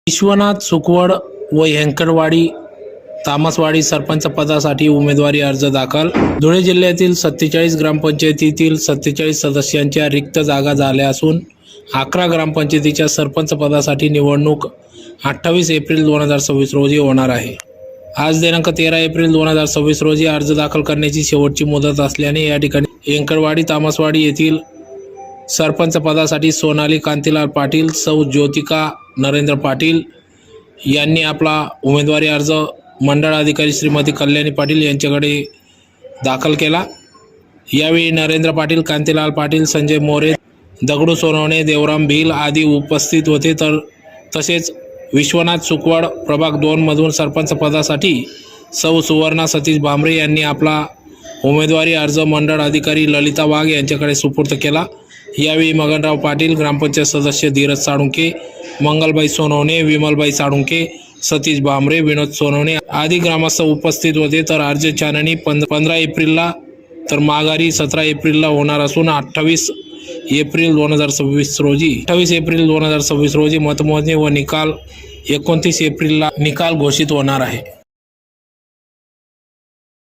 विश्वनाथ सुकवड व हेंकरवाडी तामसवाडी सरपंच पदासाठी उमेदवारी अर्ज दाखल। धुळे जिल्ह्यातील 47 ग्रामपंचायतीतील 47 सदस्यांच्या रिक्त जागा झाल्या असून 11 ग्रामपंचायतीच्या सरपंच पदासाठी निवडणूक 28 एप्रिल 2026 रोजी होणार आहे। आज दिनांक 13 एप्रिल 2026 रोजी अर्ज दाखल करण्याची शेवटची मुदत असल्याने या ठिकाणी हेंकरवाडी तामसवाडी येथील सरपंच पदासाठी सोनाली कांतीलाल पाटील, सौ ज्योतिका नरेंद्र पाटील यांनी आपला उमेदवारी अर्ज मंडळ अधिकारी श्रीमती कल्याणी पाटील यांच्याकडे दाखल केला। यावेळी नरेंद्र पाटील, कांतीलाल पाटील, संजय मोरे, दगडू सोनवणे, देवराम भिल आदी उपस्थित होते। तसेच विश्वनाथ सुकवड प्रभाग 2 मधून सरपंच पदासाठी सौ सुवर्णा सतीश भामरे यांनी आपला उमेदवारी अर्ज मंडळ अधिकारी ललिता वाघ यांच्याकडे सुपूर्द केला। यावेळी मगनराव पाटील, ग्रामपंचायत सदस्य धीरज साळुंके, मंगलबाई सोनवणे, विमलबाई साळुंके, सतीश भामरे, विनोद सोनवणे आदी ग्रामस्थ उपस्थित होते। तर अर्ज छाननी 15 एप्रिलला तर माघारी 17 एप्रिलला होणार असून 28 एप्रिल 2026 रोजी मतमोजणी व निकाल 29 एप्रिलला निकाल घोषित होणार आहे।